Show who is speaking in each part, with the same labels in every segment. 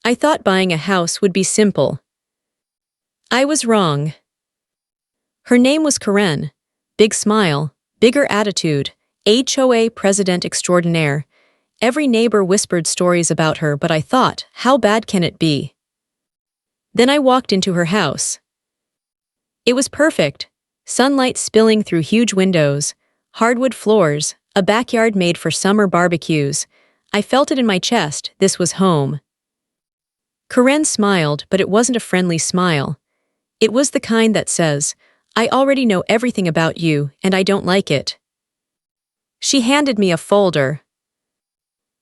Speaker 1: I thought buying a house would be simple. I was wrong. Her name was Karen. Big smile, bigger attitude, HOA president extraordinaire. Every neighbor whispered stories about her, but I thought, how bad can it be? Then I walked into her house. It was perfect. Sunlight spilling through huge windows, hardwood floors, a backyard made for summer barbecues. I felt it in my chest, this was home. Karen smiled, but it wasn't a friendly smile. It was the kind that says, I already know everything about you, and I don't like it. She handed me a folder.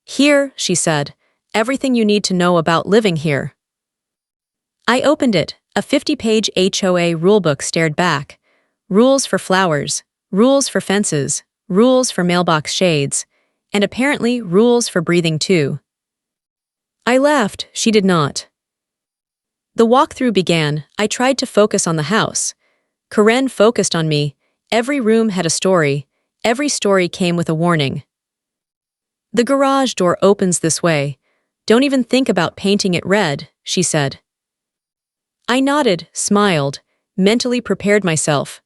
Speaker 1: Here, she said, everything you need to know about living here. I opened it. A 50-page HOA rulebook stared back. Rules for flowers, rules for fences, rules for mailbox shades, and apparently rules for breathing too. I laughed, she did not. The walkthrough began. I tried to focus on the house. Karen focused on me. Every room had a story. Every story came with a warning. The garage door opens this way. Don't even think about painting it red, she said. I nodded, smiled, mentally prepared myself.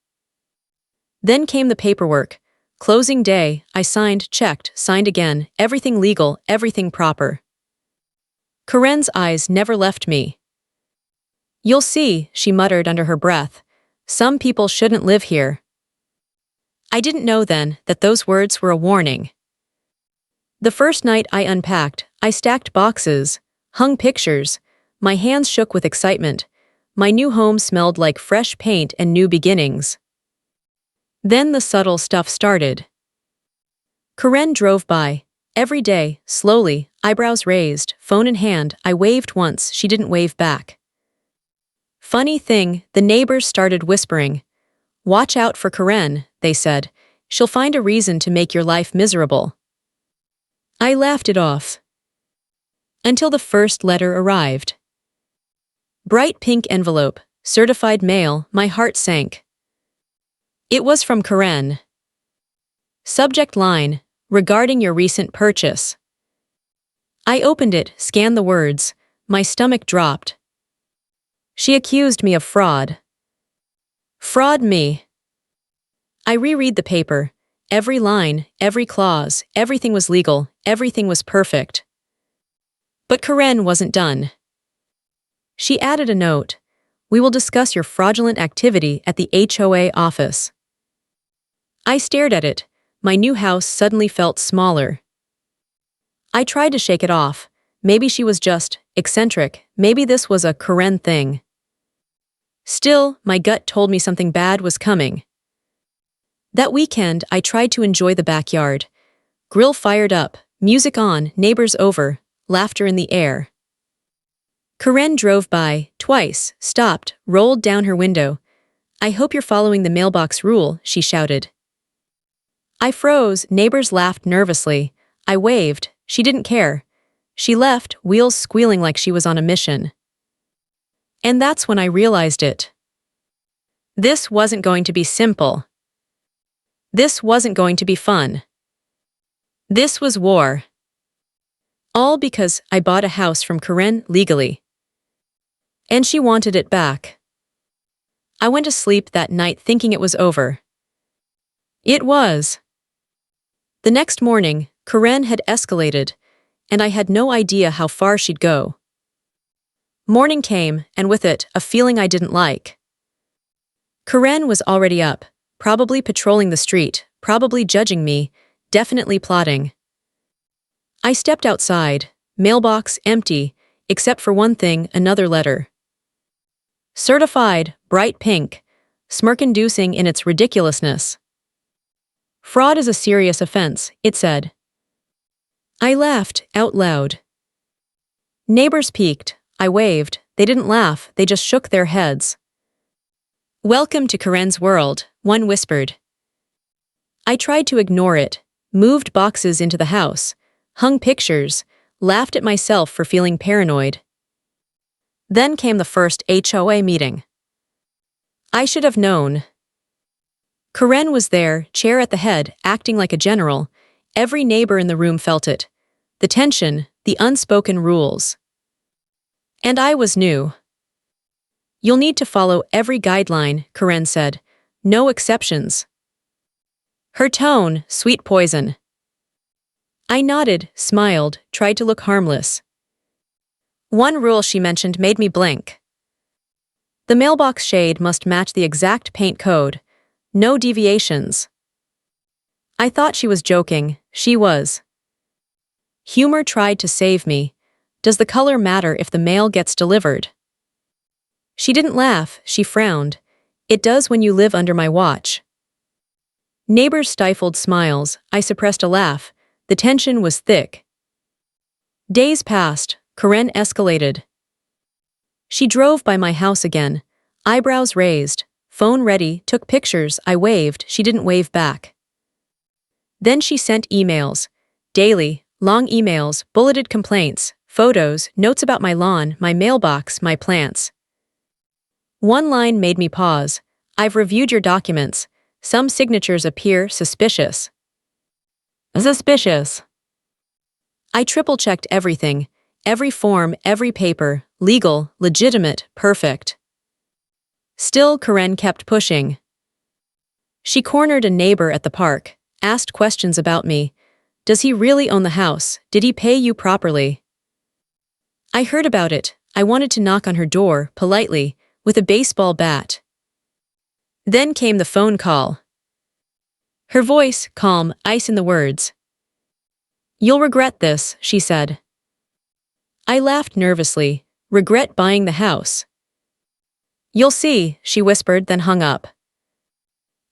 Speaker 1: Then came the paperwork. Closing day, I signed, checked, signed again, everything legal, everything proper. Karen's eyes never left me. You'll see, she muttered under her breath. Some people shouldn't live here. I didn't know then that those words were a warning. The first night I unpacked, I stacked boxes, hung pictures. My hands shook with excitement. My new home smelled like fresh paint and new beginnings. Then the subtle stuff started. Karen drove by. Every day, slowly, eyebrows raised, phone in hand. I waved once, she didn't wave back. Funny thing, the neighbors started whispering. Watch out for Karen, they said. She'll find a reason to make your life miserable. I laughed it off. Until the first letter arrived. Bright pink envelope, certified mail, my heart sank. It was from Karen. Subject line, regarding your recent purchase. I opened it, scanned the words. My stomach dropped. She accused me of fraud. Fraud me. I reread the paper. Every line, every clause, everything was legal, everything was perfect. But Karen wasn't done. She added a note. We will discuss your fraudulent activity at the HOA office. I stared at it. My new house suddenly felt smaller. I tried to shake it off. Maybe she was just eccentric. Maybe this was a Karen thing. Still, my gut told me something bad was coming. That weekend, I tried to enjoy the backyard. Grill fired up, music on, neighbors over, laughter in the air. Karen drove by, twice, stopped, rolled down her window. I hope you're following the mailbox rule, she shouted. I froze, neighbors laughed nervously. I waved, she didn't care. She left, wheels squealing like she was on a mission. And that's when I realized it. This wasn't going to be simple. This wasn't going to be fun. This was war. All because I bought a house from Karen legally. And she wanted it back. I went to sleep that night thinking it was over. It was. The next morning, Karen had escalated, and I had no idea how far she'd go. Morning came, and with it, a feeling I didn't like. Karen was already up, probably patrolling the street, probably judging me, definitely plotting. I stepped outside, mailbox empty, except for one thing, another letter. Certified, bright pink, smirk-inducing in its ridiculousness. Fraud is a serious offense, it said. I laughed, out loud. Neighbors peeked. I waved. They didn't laugh, they just shook their heads. Welcome to Karen's world, one whispered. I tried to ignore it, moved boxes into the house, hung pictures, laughed at myself for feeling paranoid. Then came the first HOA meeting. I should have known. Karen was there, chair at the head, acting like a general. Every neighbor in the room felt it. The tension, the unspoken rules. And I was new. You'll need to follow every guideline, Karen said. No exceptions. Her tone, sweet poison. I nodded, smiled, tried to look harmless. One rule she mentioned made me blink. The mailbox shade must match the exact paint code. No deviations. I thought she was joking. She was. Humor tried to save me. Does the color matter if the mail gets delivered? She didn't laugh, she frowned. It does when you live under my watch. Neighbors stifled smiles. I suppressed a laugh. The tension was thick. Days passed. Karen escalated. She drove by my house again. Eyebrows raised. Phone ready, took pictures. I waved. She didn't wave back. Then she sent emails. Daily, long emails, bulleted complaints, photos, notes about my lawn, my mailbox, my plants. One line made me pause. I've reviewed your documents. Some signatures appear suspicious. Suspicious. I triple-checked everything. Every form, every paper. Legal, legitimate, perfect. Still, Karen kept pushing. She cornered a neighbor at the park, asked questions about me. Does he really own the house? Did he pay you properly? I heard about it. I wanted to knock on her door, politely, with a baseball bat. Then came the phone call. Her voice, calm, ice in the words. You'll regret this, she said. I laughed nervously. Regret buying the house. You'll see, she whispered, then hung up.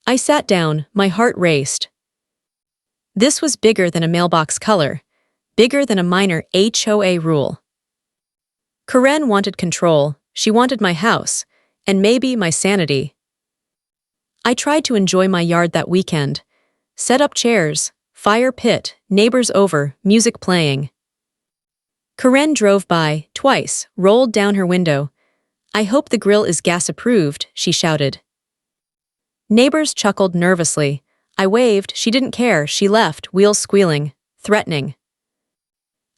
Speaker 1: I sat down, my heart raced. This was bigger than a mailbox color, bigger than a minor HOA rule. Karen wanted control, she wanted my house, and maybe my sanity. I tried to enjoy my yard that weekend. Set up chairs, fire pit, neighbors over, music playing. Karen drove by, twice, rolled down her window. I hope the grill is gas-approved, she shouted. Neighbors chuckled nervously. I waved, she didn't care, she left, wheels squealing, threatening.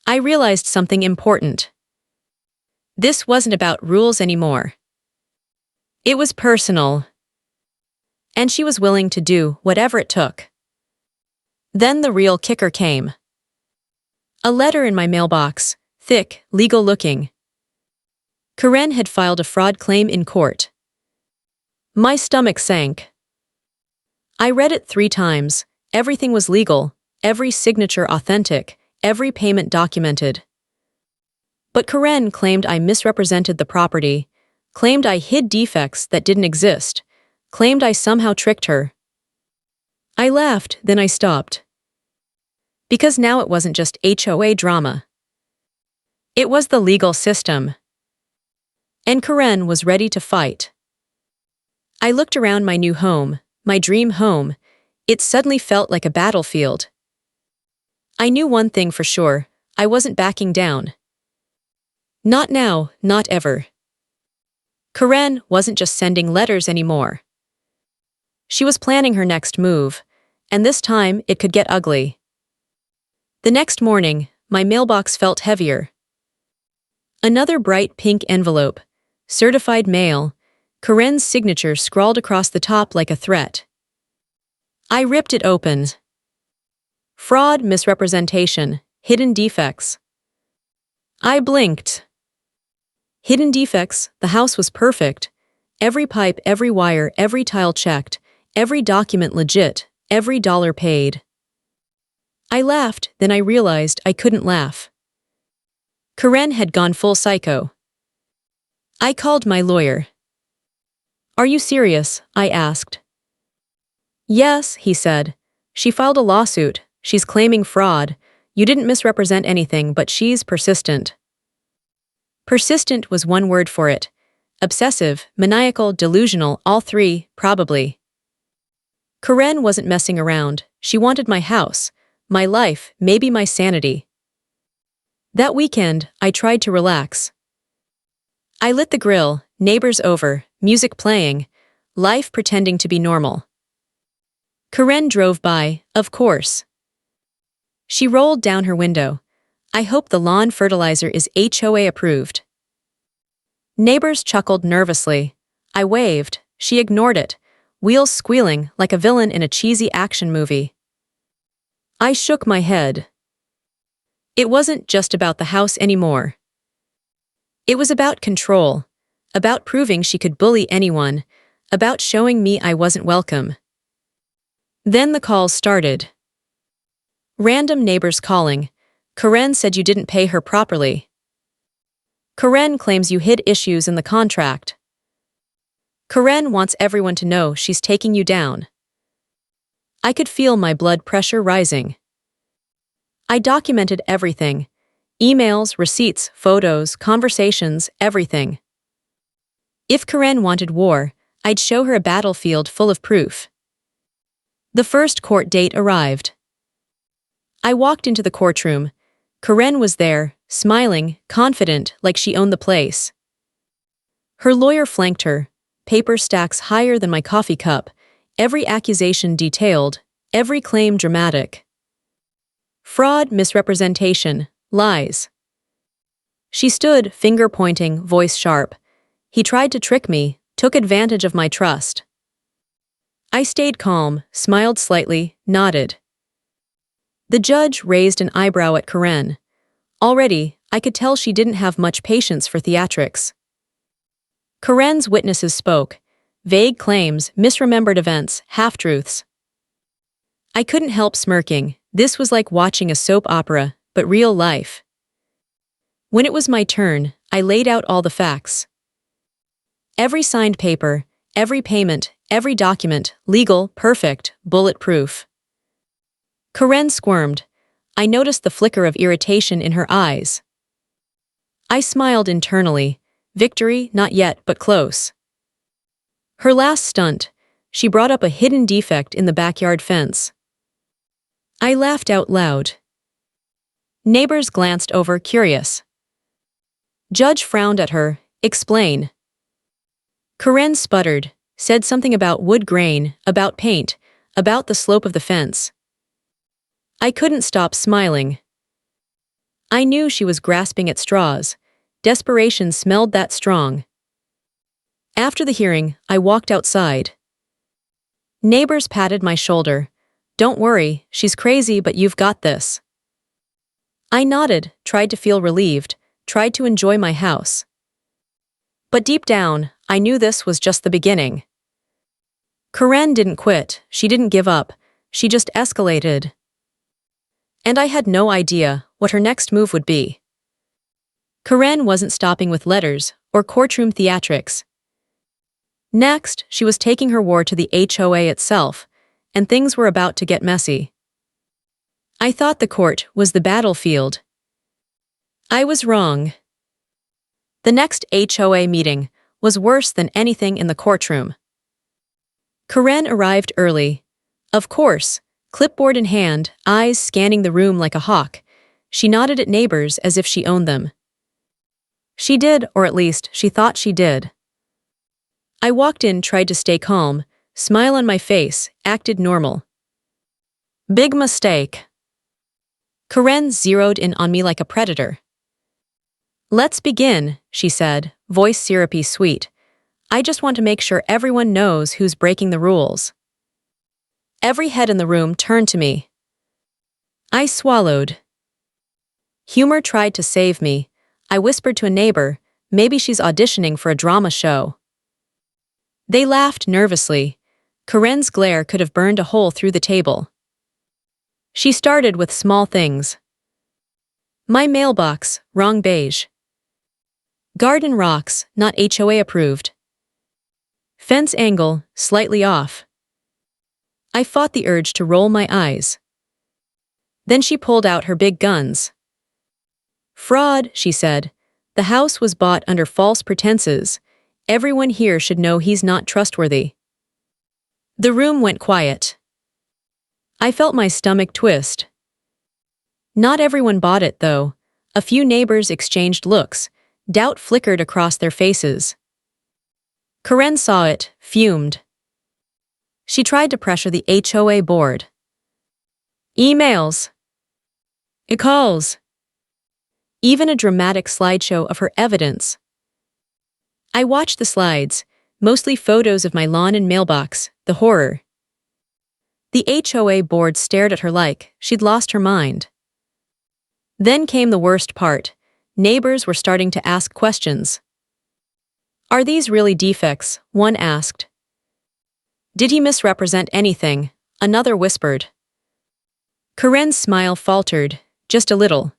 Speaker 1: I realized something important. This wasn't about rules anymore. It was personal. And she was willing to do whatever it took. Then the real kicker came. A letter in my mailbox, thick, legal-looking. Karen had filed a fraud claim in court. My stomach sank. I read it 3 times. Everything was legal, every signature authentic, every payment documented. But Karen claimed I misrepresented the property, claimed I hid defects that didn't exist, claimed I somehow tricked her. I laughed, then I stopped. Because now it wasn't just HOA drama. It was the legal system. And Karen was ready to fight. I looked around my new home, my dream home. It suddenly felt like a battlefield. I knew one thing for sure, I wasn't backing down. Not now, not ever. Karen wasn't just sending letters anymore. She was planning her next move, and this time it could get ugly. The next morning, my mailbox felt heavier. Another bright pink envelope, certified mail, Karen's signature scrawled across the top like a threat. I ripped it open. Fraud, misrepresentation, hidden defects. I blinked. Hidden defects, the house was perfect. Every pipe, every wire, every tile checked, every document legit, every dollar paid. I laughed, then I realized I couldn't laugh. Karen had gone full psycho. I called my lawyer. Are you serious? I asked. Yes, he said. She filed a lawsuit. She's claiming fraud. You didn't misrepresent anything, but she's persistent. Persistent was one word for it. Obsessive, maniacal, delusional, all 3, probably. Karen wasn't messing around. She wanted my house, my life, maybe my sanity. That weekend, I tried to relax. I lit the grill, neighbors over, music playing, life pretending to be normal. Karen drove by, of course. She rolled down her window. I hope the lawn fertilizer is HOA approved. Neighbors chuckled nervously. I waved. She ignored it, wheels squealing like a villain in a cheesy action movie. I shook my head. It wasn't just about the house anymore. It was about control, about proving she could bully anyone, about showing me I wasn't welcome. Then the calls started. Random neighbors calling. Karen said you didn't pay her properly. Karen claims you hid issues in the contract. Karen wants everyone to know she's taking you down. I could feel my blood pressure rising. I documented everything. Emails, receipts, photos, conversations, everything. If Karen wanted war, I'd show her a battlefield full of proof. The first court date arrived. I walked into the courtroom. Karen was there, smiling, confident, like she owned the place. Her lawyer flanked her, paper stacks higher than my coffee cup, every accusation detailed, every claim dramatic. Fraud, misrepresentation, lies. She stood, finger pointing, voice sharp. He tried to trick me, took advantage of my trust. I stayed calm, smiled slightly, nodded. The judge raised an eyebrow at Karen. Already, I could tell she didn't have much patience for theatrics. Karen's witnesses spoke. Vague claims, misremembered events, half-truths. I couldn't help smirking. This was like watching a soap opera, but real life. When it was my turn, I laid out all the facts. Every signed paper, every payment, every document, legal, perfect, bulletproof. Karen squirmed. I noticed the flicker of irritation in her eyes. I smiled internally. Victory, not yet, but close. Her last stunt, she brought up a hidden defect in the backyard fence. I laughed out loud. Neighbors glanced over, curious. Judge frowned at her. Explain. Karen sputtered, said something about wood grain, about paint, about the slope of the fence. I couldn't stop smiling. I knew she was grasping at straws. Desperation smelled that strong. After the hearing, I walked outside. Neighbors patted my shoulder. Don't worry, she's crazy, but you've got this. I nodded, tried to feel relieved, tried to enjoy my house. But deep down, I knew this was just the beginning. Karen didn't quit, she didn't give up, she just escalated. And I had no idea what her next move would be. Karen wasn't stopping with letters or courtroom theatrics. Next, she was taking her war to the HOA itself, and things were about to get messy. I thought the court was the battlefield. I was wrong. The next HOA meeting was worse than anything in the courtroom. Karen arrived early. Of course, clipboard in hand, eyes scanning the room like a hawk. She nodded at neighbors as if she owned them. She did, or at least she thought she did. I walked in, tried to stay calm, smile on my face, acted normal. Big mistake. Karen zeroed in on me like a predator. Let's begin, she said, voice syrupy sweet. I just want to make sure everyone knows who's breaking the rules. Every head in the room turned to me. I swallowed. Humor tried to save me. I whispered to a neighbor, maybe she's auditioning for a drama show. They laughed nervously. Karen's glare could have burned a hole through the table. She started with small things. My mailbox, wrong beige. Garden rocks, not HOA approved. Fence angle, slightly off. I fought the urge to roll my eyes. Then she pulled out her big guns. Fraud, she said. The house was bought under false pretenses. Everyone here should know he's not trustworthy. The room went quiet. I felt my stomach twist. Not everyone bought it, though. A few neighbors exchanged looks. Doubt flickered across their faces. Karen saw it, fumed. She tried to pressure the HOA board. Emails. Calls. Even a dramatic slideshow of her evidence. I watched the slides, mostly photos of my lawn and mailbox, the horror. The HOA board stared at her like she'd lost her mind. Then came the worst part. Neighbors were starting to ask questions. "Are these really defects?" one asked. "Did he misrepresent anything?" another whispered. Karen's smile faltered, just a little.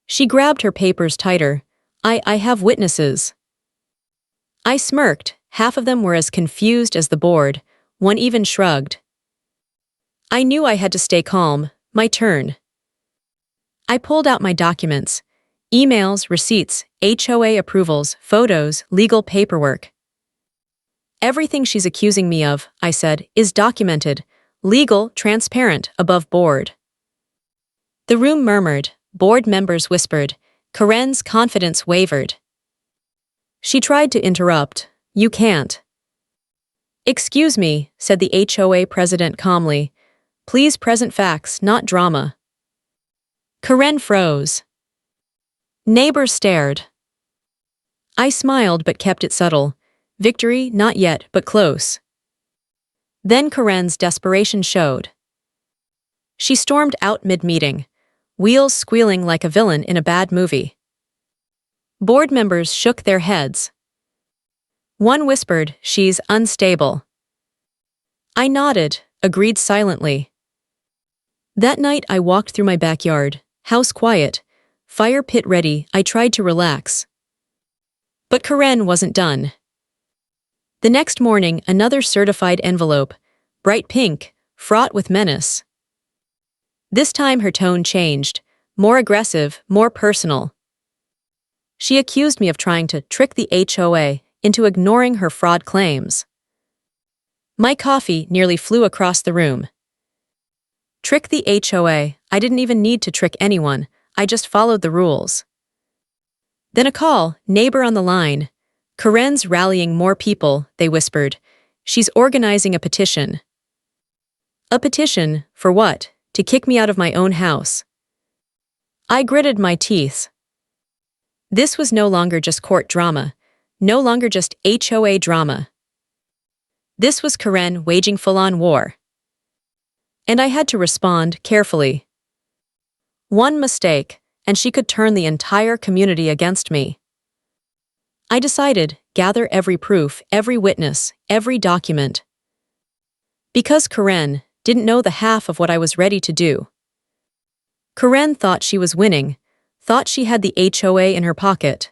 Speaker 1: She grabbed her papers tighter. I have witnesses." I smirked. Half of them were as confused as the board. One even shrugged. I knew I had to stay calm. My turn. I pulled out my documents. Emails, receipts, HOA approvals, photos, legal paperwork. "Everything she's accusing me of," I said, "is documented, legal, transparent, above board." The room murmured. Board members whispered. Karen's confidence wavered. She tried to interrupt. "You can't." "Excuse me," said the HOA president calmly. "Please present facts, not drama." Karen froze. Neighbors stared. I smiled but kept it subtle. Victory, not yet, but close. Then Karen's desperation showed. She stormed out mid-meeting, wheels squealing like a villain in a bad movie. Board members shook their heads. One whispered, "She's unstable." I nodded, agreed silently. That night I walked through my backyard, house quiet, fire pit ready. I tried to relax. But Karen wasn't done. The next morning, another certified envelope, bright pink, fraught with menace. This time her tone changed, more aggressive, more personal. She accused me of trying to trick the HOA into ignoring her fraud claims. My coffee nearly flew across the room. Trick the HOA? I didn't even need to trick anyone, I just followed the rules. Then a call, neighbor on the line. "Karen's rallying more people," they whispered. "She's organizing a petition." A petition, for what? To kick me out of my own house. I gritted my teeth. This was no longer just court drama, no longer just HOA drama. This was Karen waging full-on war. And I had to respond carefully. One mistake, and she could turn the entire community against me. I decided, gather every proof, every witness, every document. Because Karen didn't know the half of what I was ready to do. Karen thought she was winning, thought she had the HOA in her pocket.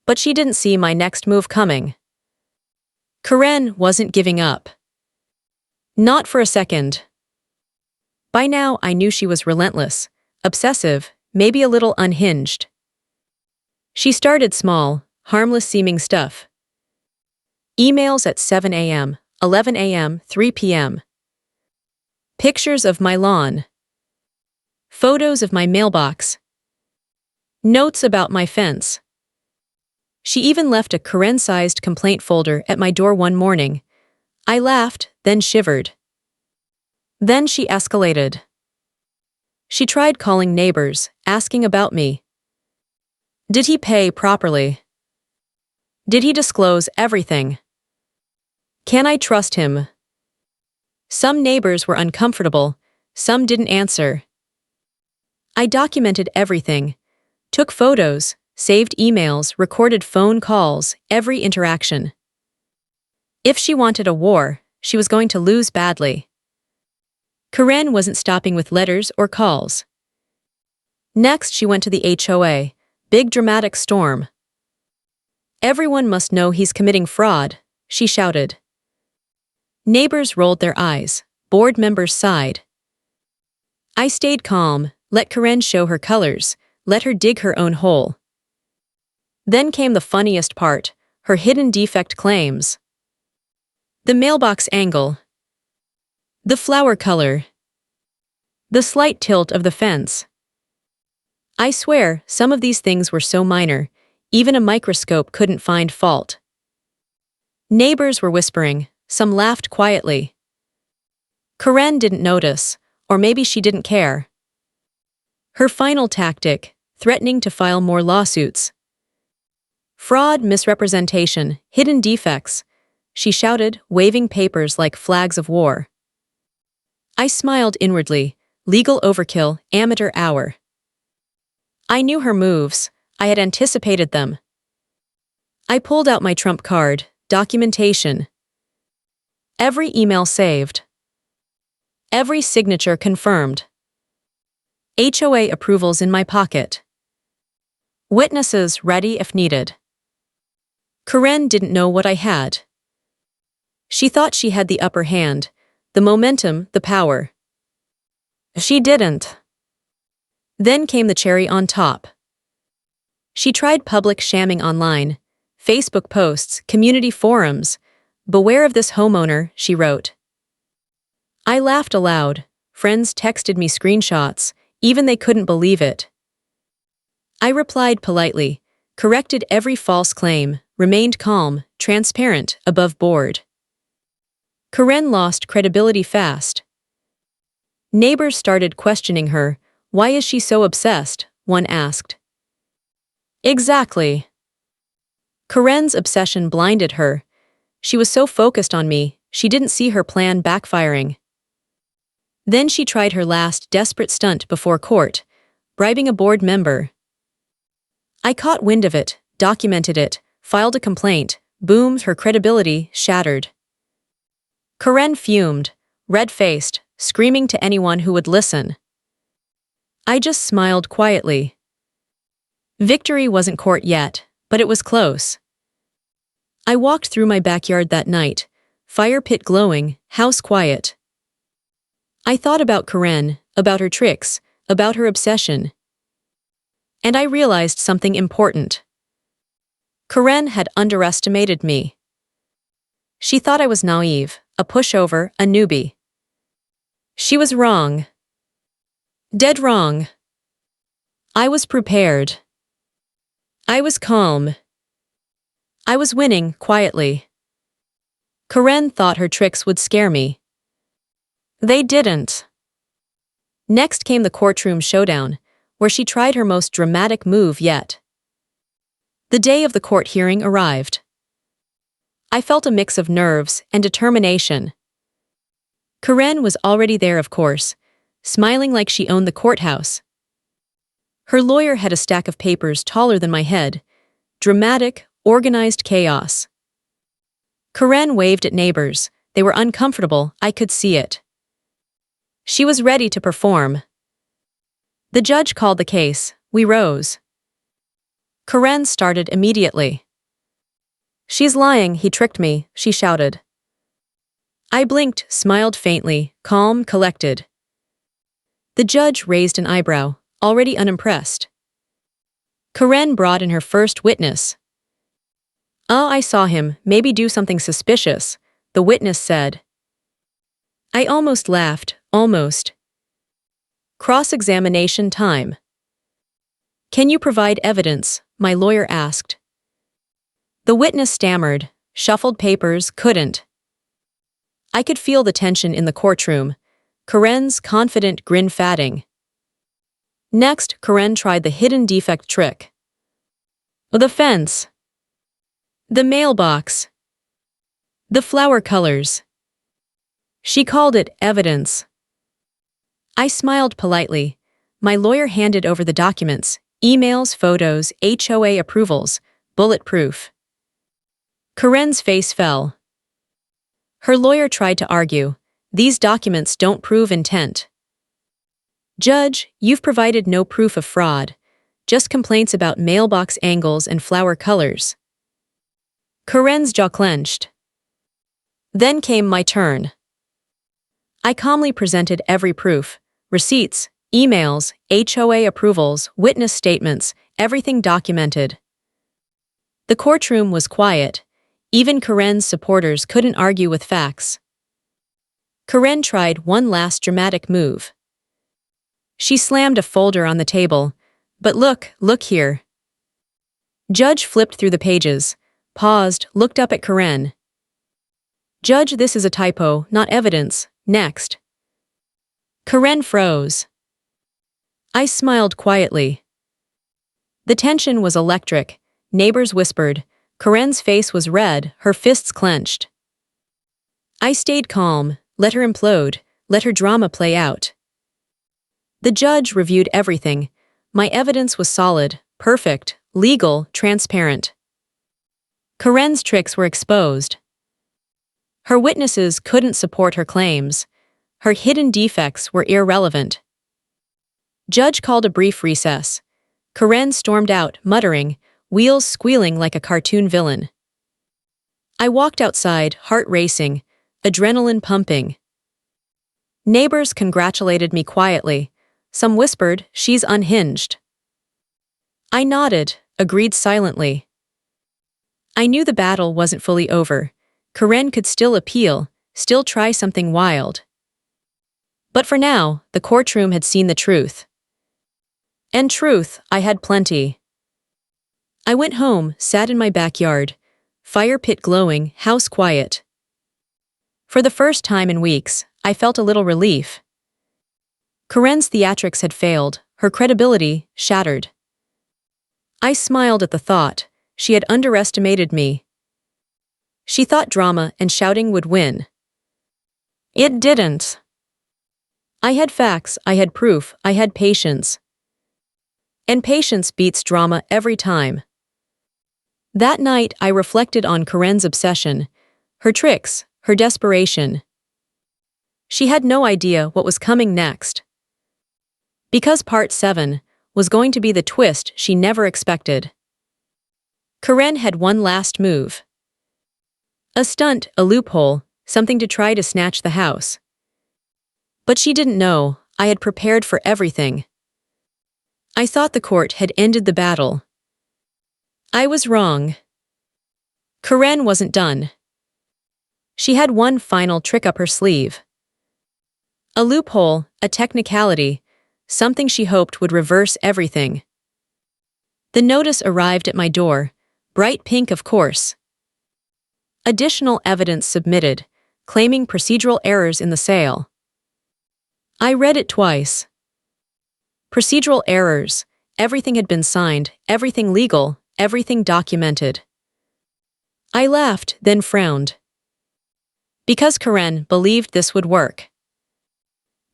Speaker 1: But she didn't see my next move coming. Karen wasn't giving up. Not for a second. By now I knew she was relentless, obsessive, maybe a little unhinged. She started small, harmless-seeming stuff. Emails at 7 a.m., 11 a.m., 3 p.m. Pictures of my lawn. Photos of my mailbox. Notes about my fence. She even left a Karen-sized complaint folder at my door one morning. I laughed, then shivered. Then she escalated. She tried calling neighbors, asking about me. Did he pay properly? Did he disclose everything? Can I trust him? Some neighbors were uncomfortable, some didn't answer. I documented everything, took photos, saved emails, recorded phone calls, every interaction. If she wanted a war, she was going to lose badly. Karen wasn't stopping with letters or calls. Next, she went to the HOA. Big dramatic storm. "Everyone must know he's committing fraud," she shouted. Neighbors rolled their eyes. Board members sighed. I stayed calm, let Karen show her colors, let her dig her own hole. Then came the funniest part, her hidden defect claims. The mailbox angle. The flower color. The slight tilt of the fence. I swear, some of these things were so minor, even a microscope couldn't find fault. Neighbors were whispering, some laughed quietly. Karen didn't notice, or maybe she didn't care. Her final tactic, threatening to file more lawsuits. Fraud, misrepresentation, hidden defects, she shouted, waving papers like flags of war. I smiled inwardly. Legal overkill, amateur hour. I knew her moves. I had anticipated them. I pulled out my trump card, documentation. Every email saved. Every signature confirmed. HOA approvals in my pocket. Witnesses ready if needed. Karen didn't know what I had. She thought she had the upper hand, the momentum, the power. She didn't. Then came the cherry on top. She tried public shamming online, Facebook posts, community forums. Beware of this homeowner, she wrote. I laughed aloud. Friends texted me screenshots, even they couldn't believe it. I replied politely, corrected every false claim, remained calm, transparent, above board. Karen lost credibility fast. Neighbors started questioning her. Why is she so obsessed? One asked. Exactly. Karen's obsession blinded her. She was so focused on me, she didn't see her plan backfiring. Then she tried her last desperate stunt before court, bribing a board member. I caught wind of it, documented it, filed a complaint. Boom, her credibility shattered. Karen fumed, red-faced, screaming to anyone who would listen. I just smiled quietly. Victory wasn't court yet, but it was close. I walked through my backyard that night, fire pit glowing, house quiet. I thought about Karen, about her tricks, about her obsession. And I realized something important. Karen had underestimated me. She thought I was naive, a pushover, a newbie. She was wrong. Dead wrong. I was prepared. I was calm. I was winning quietly. Karen thought her tricks would scare me. They didn't. Next came the courtroom showdown, where she tried her most dramatic move yet. The day of the court hearing arrived. I felt a mix of nerves and determination. Karen was already there, of course, smiling like she owned the courthouse. Her lawyer had a stack of papers taller than my head. Dramatic, organized chaos. Karen waved at neighbors. They were uncomfortable, I could see it. She was ready to perform. The judge called the case. We rose. Karen started immediately. She's lying, he tricked me, she shouted. I blinked, smiled faintly, calm, collected. The judge raised an eyebrow, already unimpressed. Karen brought in her first witness. Oh, I saw him, maybe do something suspicious, the witness said. I almost laughed, almost. Cross-examination time. Can you provide evidence? My lawyer asked. The witness stammered, shuffled papers, couldn't. I could feel the tension in the courtroom, Karen's confident grin fading. Next, Karen tried the hidden defect trick. The fence. The mailbox. The flower colors. She called it evidence. I smiled politely. My lawyer handed over the documents, emails, photos, HOA approvals, bulletproof. Karen's face fell. Her lawyer tried to argue, these documents don't prove intent. Judge, you've provided no proof of fraud, just complaints about mailbox angles and flower colors. Karen's jaw clenched. Then came my turn. I calmly presented every proof, receipts, emails, HOA approvals, witness statements, everything documented. The courtroom was quiet. Even Karen's supporters couldn't argue with facts. Karen tried one last dramatic move. She slammed a folder on the table. But look here. Judge flipped through the pages, paused, looked up at Karen. Judge, this is a typo, not evidence. Next. Karen froze. I smiled quietly. The tension was electric. Neighbors whispered. Karen's face was red, her fists clenched. I stayed calm, let her implode, let her drama play out. The judge reviewed everything. My evidence was solid, perfect, legal, transparent. Karen's tricks were exposed. Her witnesses couldn't support her claims. Her hidden defects were irrelevant. Judge called a brief recess. Karen stormed out, muttering, wheels squealing like a cartoon villain. I walked outside, heart racing, adrenaline pumping. Neighbors congratulated me quietly. Some whispered, she's unhinged. I nodded, agreed silently. I knew the battle wasn't fully over. Karen could still appeal, still try something wild. But for now, the courtroom had seen the truth. And truth, I had plenty. I went home, sat in my backyard. Fire pit glowing, house quiet. For the first time in weeks, I felt a little relief. Karen's theatrics had failed, her credibility shattered. I smiled at the thought. She had underestimated me. She thought drama and shouting would win. It didn't. I had facts, I had proof, I had patience. And patience beats drama every time. That night, I reflected on Karen's obsession, her tricks, her desperation. She had no idea what was coming next. Because Part 7 was going to be the twist she never expected. Karen had one last move. A stunt, a loophole, something to try to snatch the house. But she didn't know, I had prepared for everything. I thought the court had ended the battle. I was wrong. Karen wasn't done. She had one final trick up her sleeve. A loophole, a technicality, something she hoped would reverse everything. The notice arrived at my door, bright pink of course. Additional evidence submitted, claiming procedural errors in the sale. I read it twice. Procedural errors, everything had been signed, everything legal, everything documented. I laughed, then frowned. Because Karen believed this would work.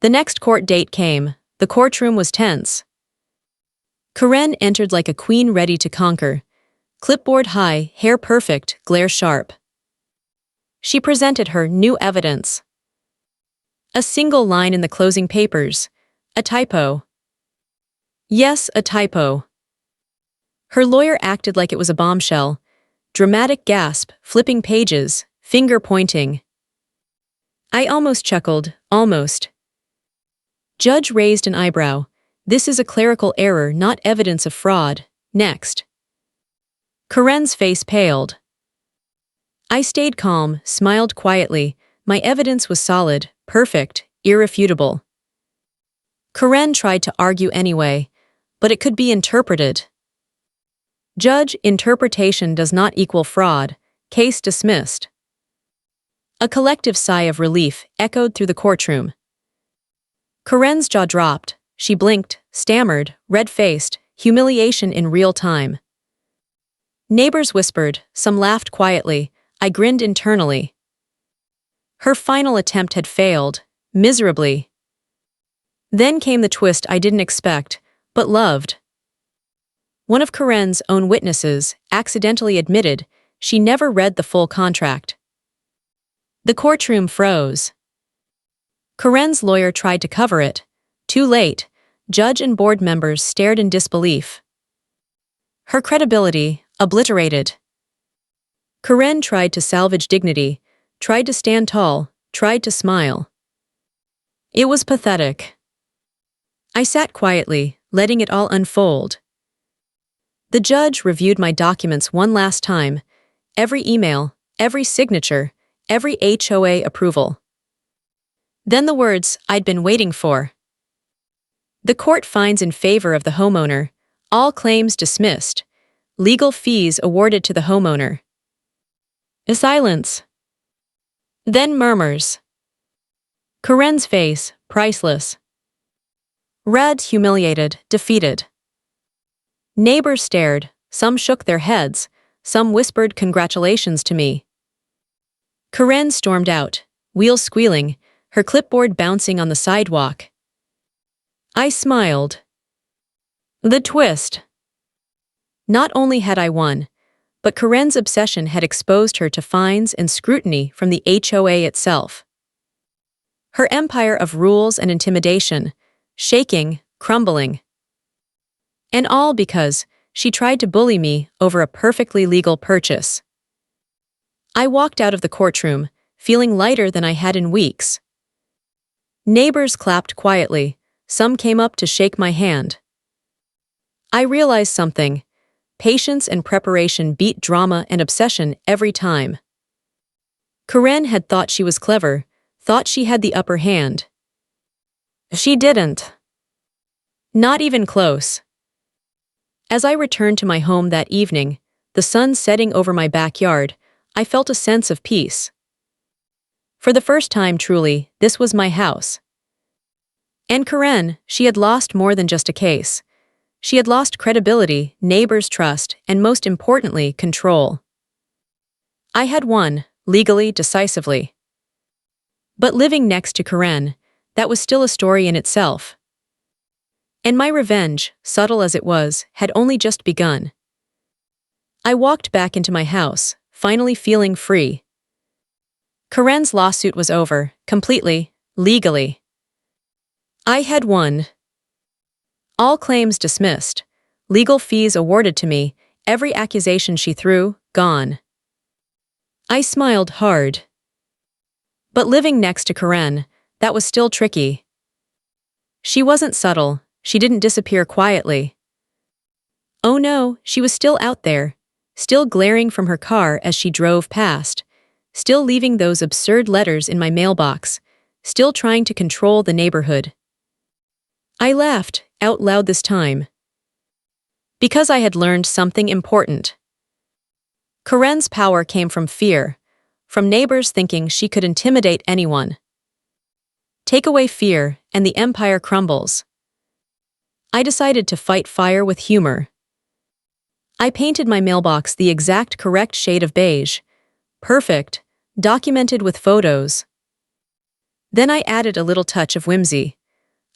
Speaker 1: The next court date came, the courtroom was tense. Karen entered like a queen ready to conquer. Clipboard high, hair perfect, glare sharp. She presented her new evidence. A single line in the closing papers. A typo. Yes, a typo. Her lawyer acted like it was a bombshell. Dramatic gasp, flipping pages, finger pointing. I almost chuckled, almost. Judge raised an eyebrow. This is a clerical error, not evidence of fraud. Next. Karen's face paled. I stayed calm, smiled quietly. My evidence was solid, perfect, irrefutable. Karen tried to argue anyway, but it could be interpreted. Judge, interpretation does not equal fraud. Case dismissed. A collective sigh of relief echoed through the courtroom. Karen's jaw dropped. She blinked, stammered, red-faced, humiliation in real time. Neighbors whispered, some laughed quietly. I grinned internally. Her final attempt had failed, miserably. Then came the twist I didn't expect, but loved. One of Karen's own witnesses accidentally admitted she never read the full contract. The courtroom froze. Karen's lawyer tried to cover it. Too late, judge and board members stared in disbelief. Her credibility obliterated. Karen tried to salvage dignity, tried to stand tall, tried to smile. It was pathetic. I sat quietly, letting it all unfold. The judge reviewed my documents one last time, every email, every signature, every HOA approval. Then the words I'd been waiting for. The court finds in favor of the homeowner, all claims dismissed, legal fees awarded to the homeowner. A silence. Then murmurs. Karen's face, priceless. Red, humiliated, defeated. Neighbors stared, some shook their heads, some whispered congratulations to me. Karen stormed out, wheels squealing, her clipboard bouncing on the sidewalk. I smiled. The twist. Not only had I won, but Karen's obsession had exposed her to fines and scrutiny from the HOA itself. Her empire of rules and intimidation, shaking, crumbling. And all because she tried to bully me over a perfectly legal purchase. I walked out of the courtroom, feeling lighter than I had in weeks. Neighbors clapped quietly, some came up to shake my hand. I realized something. Patience and preparation beat drama and obsession every time. Karen had thought she was clever, thought she had the upper hand. She didn't. Not even close. As I returned to my home that evening, the sun setting over my backyard, I felt a sense of peace. For the first time truly, this was my house. And Karen, she had lost more than just a case. She had lost credibility, neighbors' trust, and most importantly, control. I had won, legally, decisively. But living next to Karen, that was still a story in itself. And my revenge, subtle as it was, had only just begun. I walked back into my house, finally feeling free. Karen's lawsuit was over, completely, legally. I had won. All claims dismissed, legal fees awarded to me, every accusation she threw, gone. I smiled hard. But living next to Karen, that was still tricky. She wasn't subtle, she didn't disappear quietly. Oh no, she was still out there, still glaring from her car as she drove past, still leaving those absurd letters in my mailbox, still trying to control the neighborhood. I laughed, out loud this time. Because I had learned something important. Karen's power came from fear, from neighbors thinking she could intimidate anyone. Take away fear, and the empire crumbles. I decided to fight fire with humor. I painted my mailbox the exact correct shade of beige. Perfect, documented with photos. Then I added a little touch of whimsy.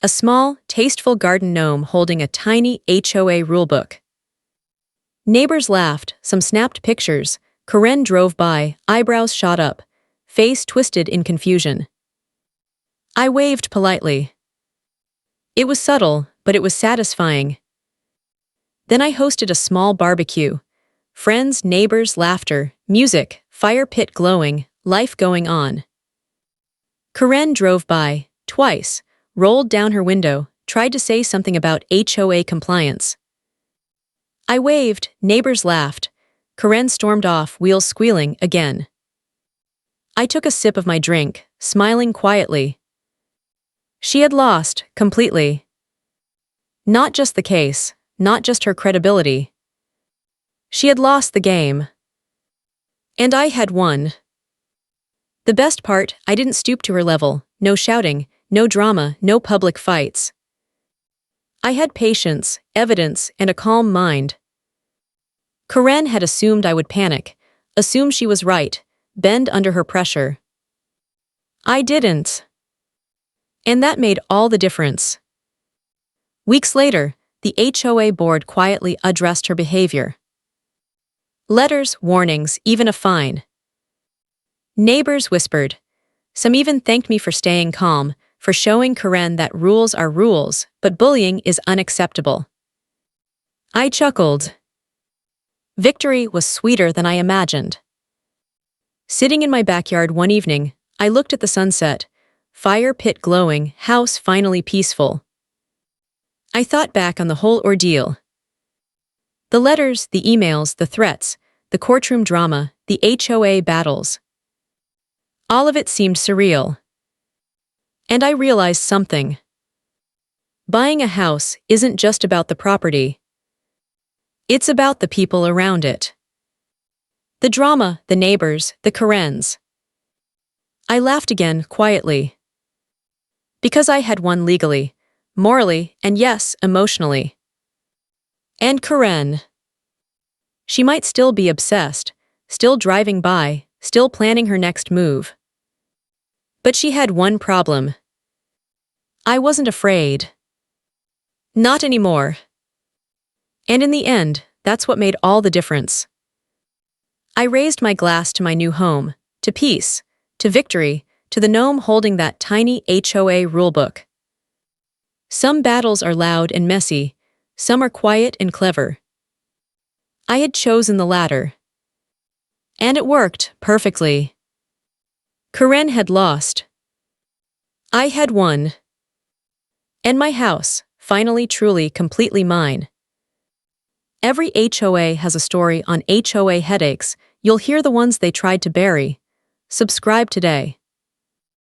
Speaker 1: A small, tasteful garden gnome holding a tiny HOA rulebook. Neighbors laughed, some snapped pictures. Karen drove by, eyebrows shot up, face twisted in confusion. I waved politely. It was subtle, but it was satisfying. Then I hosted a small barbecue. Friends, neighbors, laughter, music, fire pit glowing, life going on. Karen drove by, twice, rolled down her window, tried to say something about HOA compliance. I waved, neighbors laughed. Karen stormed off, wheels squealing, again. I took a sip of my drink, smiling quietly. She had lost, completely. Not just the case, not just her credibility. She had lost the game. And I had won. The best part, I didn't stoop to her level, no shouting, no drama, no public fights. I had patience, evidence, and a calm mind. Karen had assumed I would panic, assumed she was right, bend under her pressure. I didn't. And that made all the difference. Weeks later, the HOA board quietly addressed her behavior. Letters, warnings, even a fine. Neighbors whispered. Some even thanked me for staying calm, for showing Karen that rules are rules, but bullying is unacceptable. I chuckled. Victory was sweeter than I imagined. Sitting in my backyard one evening, I looked at the sunset, fire pit glowing, house finally peaceful. I thought back on the whole ordeal. The letters, the emails, the threats, the courtroom drama, the HOA battles. All of it seemed surreal. And I realized something. Buying a house isn't just about the property. It's about the people around it. The drama, the neighbors, the Karens. I laughed again, quietly. Because I had won legally, morally, and yes, emotionally. And Karen. She might still be obsessed, still driving by, still planning her next move. But she had one problem. I wasn't afraid. Not anymore. And in the end, that's what made all the difference. I raised my glass to my new home, to peace, to victory, to the gnome holding that tiny HOA rulebook. Some battles are loud and messy, some are quiet and clever. I had chosen the latter. And it worked perfectly. Karen had lost. I had won. And my house, finally truly completely mine. Every HOA has a story on HOA Headaches. You'll hear the ones they tried to bury. Subscribe today.